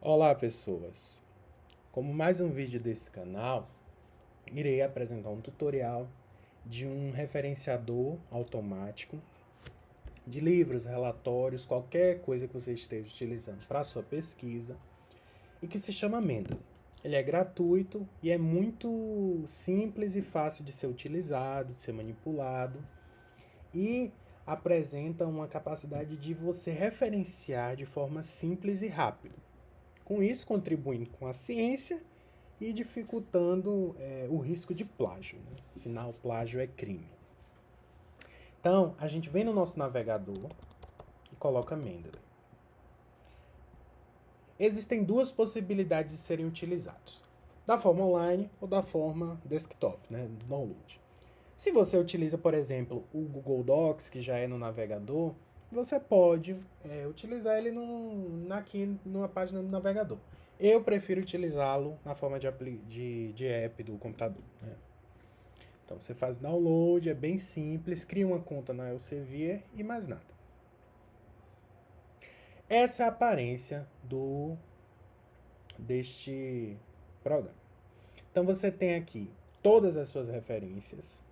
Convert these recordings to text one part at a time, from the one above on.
Olá, pessoas! Como mais um vídeo desse canal, irei apresentar um tutorial de um referenciador automático de livros, relatórios, qualquer coisa que você esteja utilizando para sua pesquisa e que se chama Mendeley. Ele é gratuito e é muito simples e fácil de ser utilizado, de ser manipulado e apresenta uma capacidade de você referenciar de forma simples e rápida. Com isso, contribuindo com a ciência e dificultando o risco de plágio. Né? Afinal, plágio é crime. Então, a gente vem no nosso navegador e coloca Mendeley. Existem duas possibilidades de serem utilizados, da forma online ou da forma desktop, né, do download. Se você utiliza, por exemplo, o Google Docs, que já é no navegador, você pode utilizar ele aqui numa página do navegador. Eu prefiro utilizá-lo na forma de app do computador. Né? Então você faz o download, é bem simples, cria uma conta na Elsevier e mais nada. Essa é a aparência deste programa. Então você tem aqui todas as suas referências,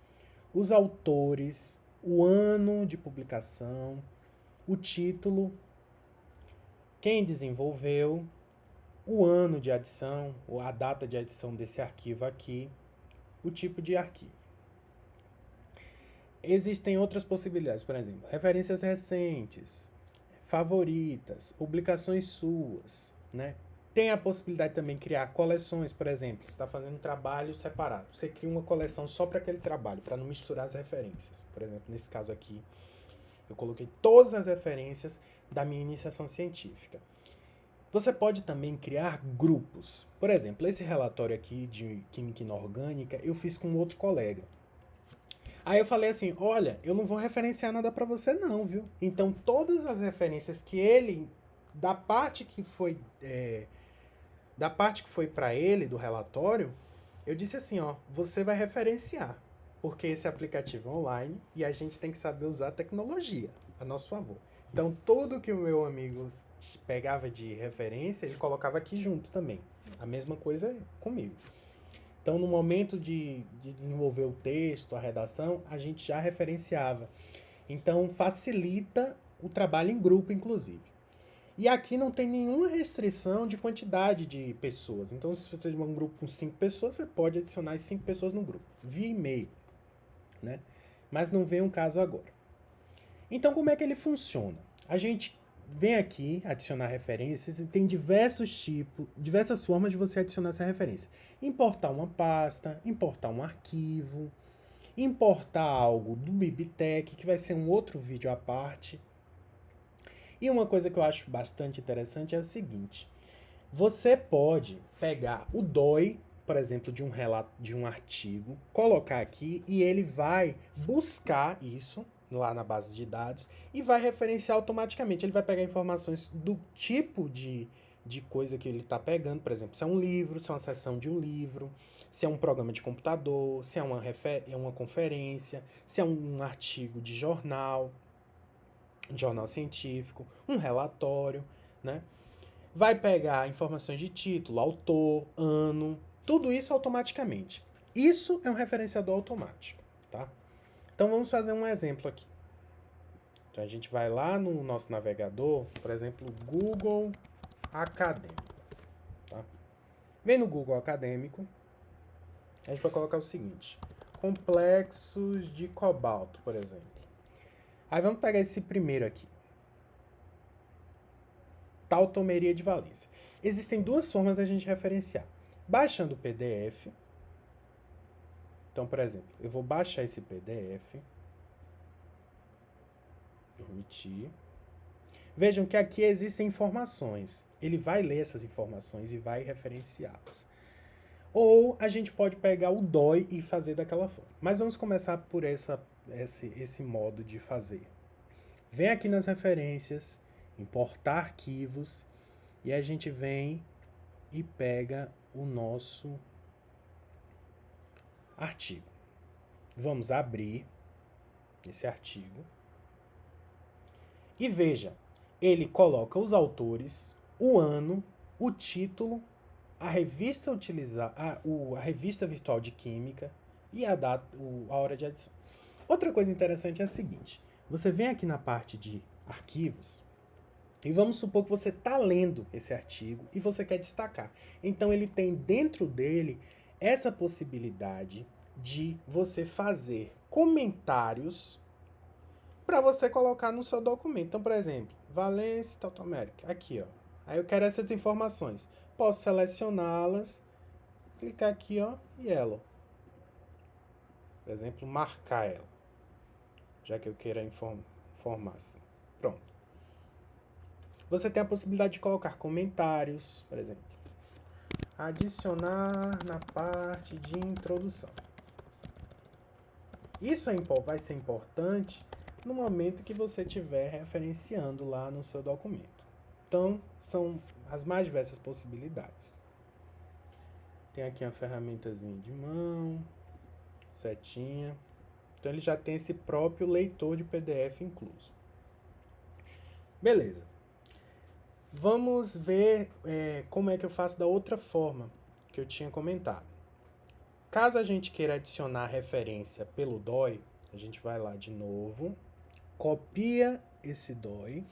os autores, o ano de publicação, o título, quem desenvolveu, o ano de adição, ou a data de adição desse arquivo aqui, o tipo de arquivo. Existem outras possibilidades, por exemplo, referências recentes, favoritas, publicações suas, né? Tem a possibilidade também de criar coleções, por exemplo, você está fazendo um trabalho separado. Você cria uma coleção só para aquele trabalho, para não misturar as referências. Por exemplo, nesse caso aqui, eu coloquei todas as referências da minha iniciação científica. Você pode também criar grupos. Por exemplo, esse relatório aqui de química inorgânica eu fiz com outro colega. Aí eu falei assim, olha, eu não vou referenciar nada para você não, viu? Então todas as referências que ele, da parte que foi para ele do relatório, eu disse assim, ó, você vai referenciar, porque esse aplicativo é online e a gente tem que saber usar a tecnologia a nosso favor. Então tudo que o meu amigo pegava de referência, ele colocava aqui junto também. A mesma coisa comigo. Então, no momento de desenvolver o texto, a redação, a gente já referenciava. Então, facilita o trabalho em grupo, inclusive. E aqui não tem nenhuma restrição de quantidade de pessoas. Então, se você tiver um grupo com 5 pessoas, você pode adicionar as 5 pessoas no grupo, via e-mail. Né? Mas não vem um caso agora. Então, como é que ele funciona? A gente vem aqui adicionar referências e tem diversos tipos, diversas formas de você adicionar essa referência. Importar uma pasta, importar um arquivo, importar algo do Bibtec, que vai ser um outro vídeo à parte. E uma coisa que eu acho bastante interessante é a seguinte: você pode pegar o DOI, por exemplo, de um artigo, colocar aqui e ele vai buscar isso lá na base de dados e vai referenciar automaticamente. Ele vai pegar informações do tipo de coisa que ele está pegando, por exemplo, se é um livro, se é uma seção de um livro, se é um programa de computador, se é uma conferência, se é um artigo de jornal científico, um relatório, né? Vai pegar informações de título, autor, ano, tudo isso automaticamente. Isso é um referenciador automático, tá? Então vamos fazer um exemplo aqui. Então a gente vai lá no nosso navegador, por exemplo, Google Acadêmico, tá? Vem no Google Acadêmico, a gente vai colocar o seguinte: complexos de cobalto, por exemplo. Aí vamos pegar esse primeiro aqui. Tautomeria de valência. Existem duas formas da gente referenciar. Baixando o PDF. Então, por exemplo, eu vou baixar esse PDF. Permitir. Vejam que aqui existem informações. Ele vai ler essas informações e vai referenciá-las. Ou a gente pode pegar o DOI e fazer daquela forma. Mas vamos começar por esse modo de fazer. Vem aqui nas referências, importar arquivos, e a gente vem e pega o nosso artigo. Vamos abrir esse artigo. E veja, ele coloca os autores, o ano o título, a revista a revista virtual de química e a hora de adição. Outra coisa interessante é a seguinte: você vem aqui na parte de arquivos e vamos supor que você está lendo esse artigo e você quer destacar. Então ele tem dentro dele essa possibilidade de você fazer comentários para você colocar no seu documento. Então, por exemplo, Valence Tautomeric, aqui, ó. Aí eu quero essas informações. Posso selecioná-las, clicar aqui, ó, e ela. Por exemplo, marcar ela, já que eu queira informação. Pronto. Você tem a possibilidade de colocar comentários, por exemplo. Adicionar na parte de introdução. Isso vai ser importante no momento que você estiver referenciando lá no seu documento. Então, são as mais diversas possibilidades. Tem aqui uma ferramentazinha de mão, setinha. Então, ele já tem esse próprio leitor de PDF incluso. Beleza. Vamos ver como é que eu faço da outra forma que eu tinha comentado. Caso a gente queira adicionar referência pelo DOI, a gente vai lá de novo, copia esse DOI,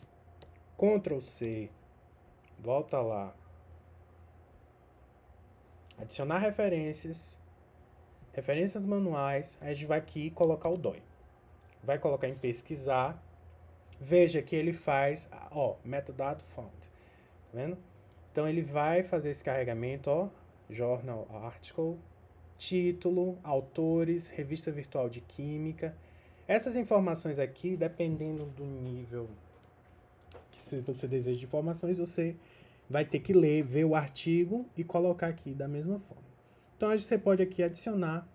Ctrl C, volta lá, adicionar referências manuais, aí a gente vai aqui e colocar o DOI. Vai colocar em pesquisar, veja que ele faz, metadata found, tá vendo? Então ele vai fazer esse carregamento, ó, journal article, título, autores, revista virtual de química. Essas informações aqui, dependendo do nível que você deseja de informações, você vai ter que ler, ver o artigo e colocar aqui da mesma forma. Então, você pode aqui adicionar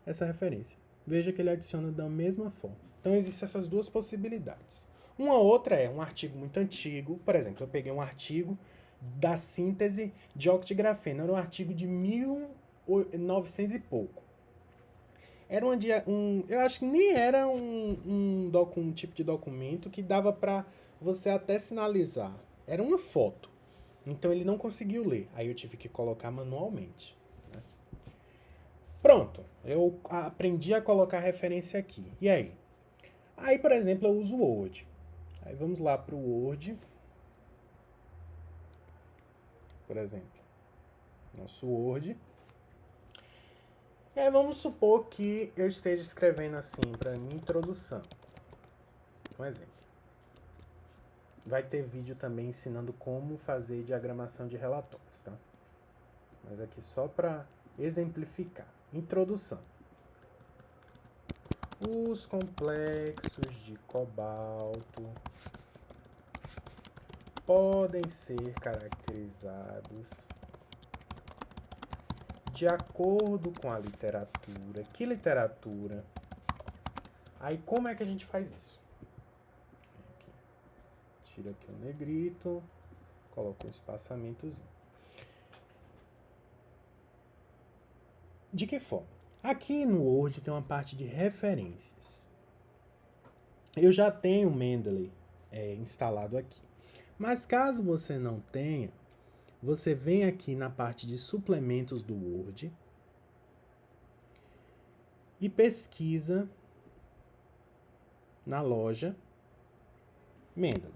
essa referência. Veja que ele adiciona da mesma forma. Então, existem essas duas possibilidades. Uma outra é um artigo muito antigo. Por exemplo, eu peguei um artigo da síntese de óxido de grafeno. Era um artigo de 1900 e pouco. Era eu acho que nem era um tipo de documento que dava para você até sinalizar. Era uma foto. Então ele não conseguiu ler. Aí eu tive que colocar manualmente. Né? Pronto. Eu aprendi a colocar referência aqui. E aí? Aí, por exemplo, eu uso o Word. Aí vamos lá para o Word. Por exemplo. Nosso Word. E aí vamos supor que eu esteja escrevendo assim para minha introdução. Um exemplo. Vai ter vídeo também ensinando como fazer diagramação de relatórios, tá? Mas aqui só para exemplificar. Introdução. Os complexos de cobalto podem ser caracterizados de acordo com a literatura. Que literatura? Aí como é que a gente faz isso? Aqui. Tira aqui o negrito, coloca um espaçamentozinho. De que forma? Aqui no Word tem uma parte de referências. Eu já tenho o Mendeley instalado aqui. Mas caso você não tenha, você vem aqui na parte de suplementos do Word e pesquisa na loja Mendeley.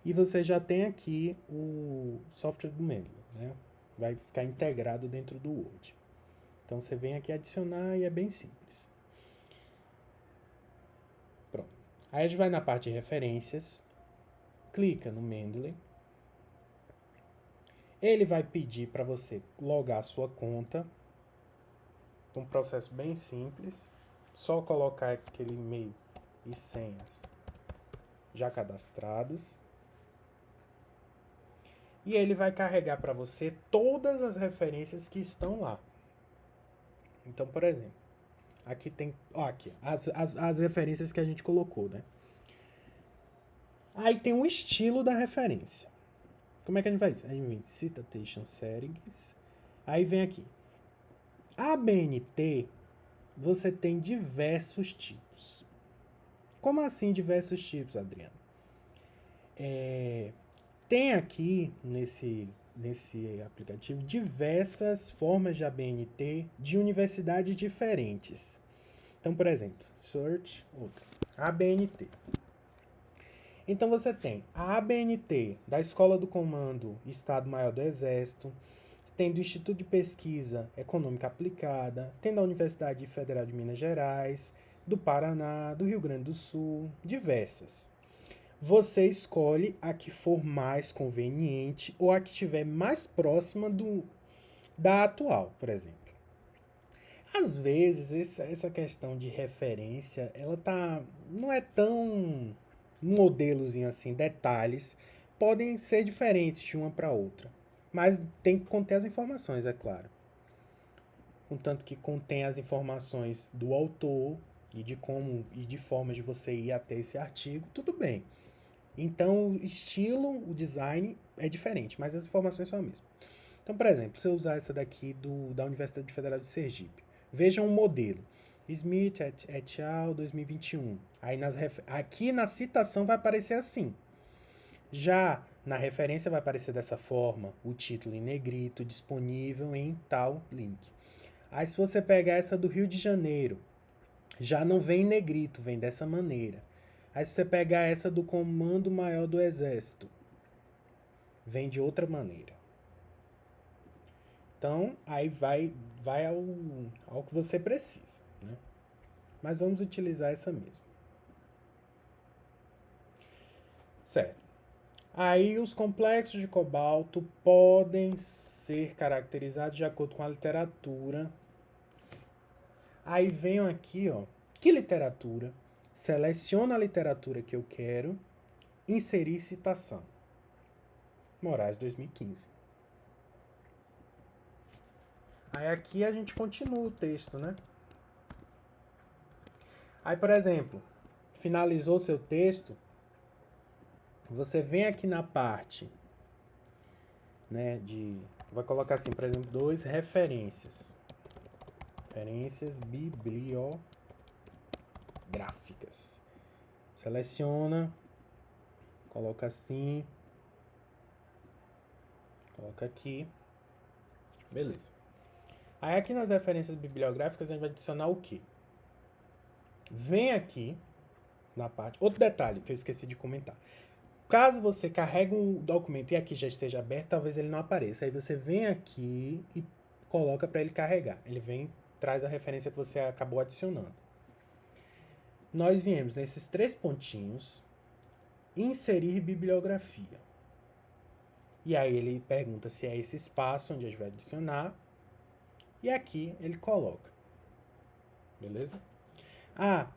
E você já tem aqui o software do Mendeley, né? Vai ficar integrado dentro do Word. Então você vem aqui adicionar e é bem simples. Pronto. Aí a gente vai na parte de referências, clica no Mendeley. Ele vai pedir para você logar a sua conta. Um processo bem simples. Só colocar aquele e-mail e senhas já cadastrados. E ele vai carregar para você todas as referências que estão lá. Então, por exemplo, aqui tem aqui, as referências que a gente colocou, né? Aí tem o estilo da referência. Como é que a gente faz? Aí vem Citation Settings. Aí vem aqui. A BNT, você tem diversos tipos. Como assim diversos tipos, Adriano? Tem aqui nesse aplicativo diversas formas de ABNT de universidades diferentes. Então, por exemplo, Search, outra, ABNT. Então você tem a ABNT da Escola do Comando Estado-Maior do Exército, tem do Instituto de Pesquisa Econômica Aplicada, tem da Universidade Federal de Minas Gerais, do Paraná, do Rio Grande do Sul, diversas. Você escolhe a que for mais conveniente ou a que estiver mais próxima da atual, por exemplo. Às vezes, essa questão de referência, ela não é tão um modelozinho assim, detalhes podem ser diferentes de uma para outra, mas tem que conter as informações, é claro. Contanto que contém as informações do autor e de como e de formas de você ir até esse artigo, tudo bem. Então, o estilo, o design é diferente, mas as informações são as mesmas. Então, por exemplo, se eu usar essa daqui da Universidade Federal de Sergipe, veja um modelo. Smith et al. 2021. Aí aqui na citação vai aparecer assim. Já na referência vai aparecer dessa forma, o título em negrito, disponível em tal link. Aí se você pegar essa do Rio de Janeiro, já não vem em negrito, vem dessa maneira. Aí se você pegar essa do Comando Maior do Exército, vem de outra maneira. Então, aí vai ao que você precisa, né? Mas vamos utilizar essa mesmo. Certo. Aí os complexos de cobalto podem ser caracterizados de acordo com a literatura. Aí venho aqui, ó, que literatura? Seleciono a literatura que eu quero, inserir citação. Moraes 2015. Aí aqui a gente continua o texto, né? Aí, por exemplo, finalizou seu texto, você vem aqui na parte, né, vai colocar assim, por exemplo, 2 referências. Referências bibliográficas. Seleciona, coloca assim, coloca aqui, beleza. Aí aqui nas referências bibliográficas a gente vai adicionar o quê? Vem aqui na parte... Outro detalhe que eu esqueci de comentar. Caso você carregue um documento e aqui já esteja aberto, talvez ele não apareça. Aí você vem aqui e coloca para ele carregar. Ele vem, traz a referência que você acabou adicionando. Nós viemos nesses 3 pontinhos, inserir bibliografia. E aí ele pergunta se é esse espaço onde a gente vai adicionar. E aqui ele coloca. Beleza?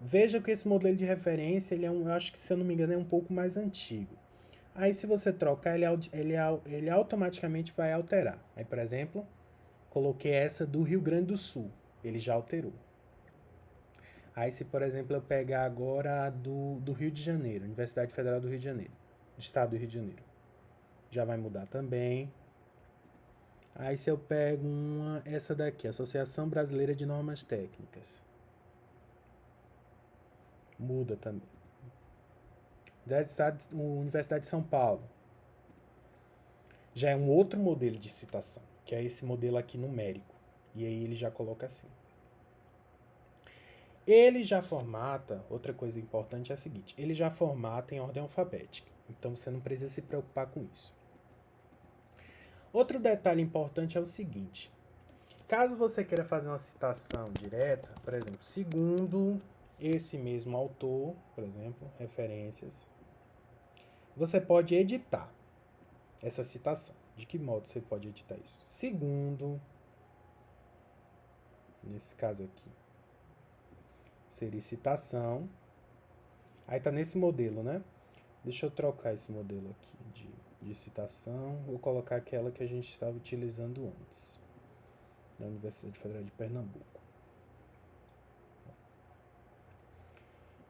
Veja que esse modelo de referência, eu acho que, se eu não me engano, é um pouco mais antigo. Aí, se você trocar, ele automaticamente vai alterar. Aí, por exemplo, coloquei essa do Rio Grande do Sul. Ele já alterou. Aí, se, por exemplo, eu pegar agora a do Rio de Janeiro, Universidade Federal do Rio de Janeiro, Estado do Rio de Janeiro, já vai mudar também. Aí, se eu pego essa daqui, Associação Brasileira de Normas Técnicas, muda também. Universidade de São Paulo, já é um outro modelo de citação, que é esse modelo aqui numérico. E aí ele já coloca assim. Ele já formata, outra coisa importante é a seguinte, ele já formata em ordem alfabética. Então você não precisa se preocupar com isso. Outro detalhe importante é o seguinte. Caso você queira fazer uma citação direta, por exemplo, segundo esse mesmo autor, por exemplo, referências, você pode editar essa citação. De que modo você pode editar isso? Segundo, nesse caso aqui, seria citação. Aí tá nesse modelo, né? Deixa eu trocar esse modelo aqui de citação. Vou colocar aquela que a gente estava utilizando antes, da Universidade Federal de Pernambuco.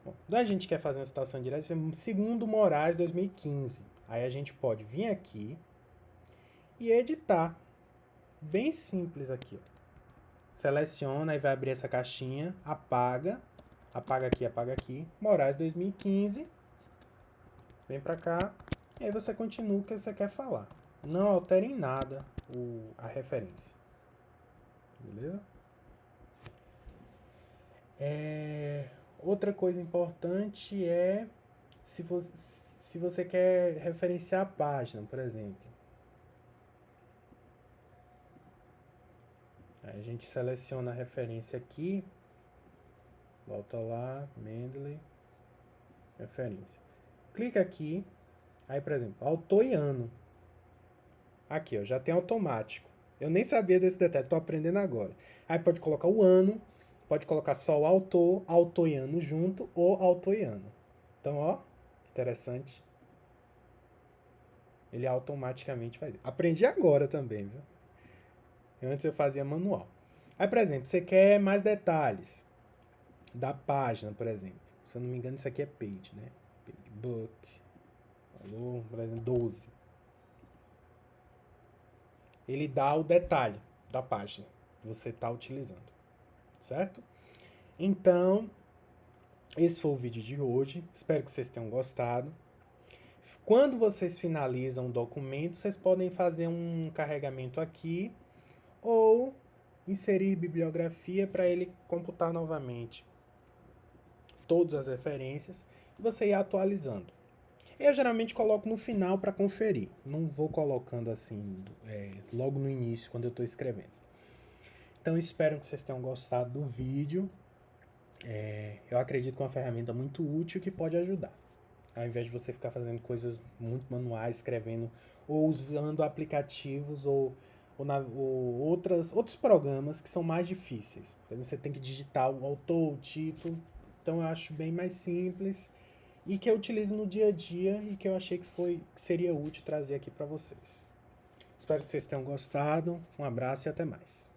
Bom, quando a gente quer fazer uma citação direta, segundo Moraes 2015. Aí a gente pode vir aqui e editar. Bem simples aqui, ó. Seleciona e vai abrir essa caixinha, apaga aqui, Moraes 2015. Vem pra cá, E aí você continua o que você quer falar. Não altere em nada a referência. Beleza? Outra coisa importante é se você quer referenciar a página, por exemplo. Aí a gente seleciona a referência aqui. Volta lá, Mendeley, referência. Clica aqui. Aí, por exemplo, autor e ano. Aqui, ó, já tem automático. Eu nem sabia desse detalhe, tô aprendendo agora. Aí pode colocar o ano, pode colocar só o autor e ano junto, ou autor e ano. Então, ó, interessante. Ele automaticamente faz. Aprendi agora também, viu? Antes eu fazia manual. Aí, por exemplo, você quer mais detalhes da página, por exemplo. Se eu não me engano, isso aqui é page, né? Page book. Falou, por exemplo, 12. Ele dá o detalhe da página que você está utilizando, certo? Então, esse foi o vídeo de hoje. Espero que vocês tenham gostado. Quando vocês finalizam o documento, vocês podem fazer um carregamento aqui ou inserir bibliografia para ele computar novamente todas as referências e você ir atualizando. Eu geralmente coloco no final para conferir. Não vou colocando assim logo no início quando eu estou escrevendo. Então espero que vocês tenham gostado do vídeo. Eu acredito que é uma ferramenta muito útil que pode ajudar. Ao invés de você ficar fazendo coisas muito manuais, escrevendo ou usando aplicativos ou outros programas que são mais difíceis. Por exemplo, você tem que digitar o autor, o título. Então eu acho bem mais simples e que eu utilizo no dia a dia e que eu achei que seria útil trazer aqui para vocês. Espero que vocês tenham gostado. Um abraço e até mais.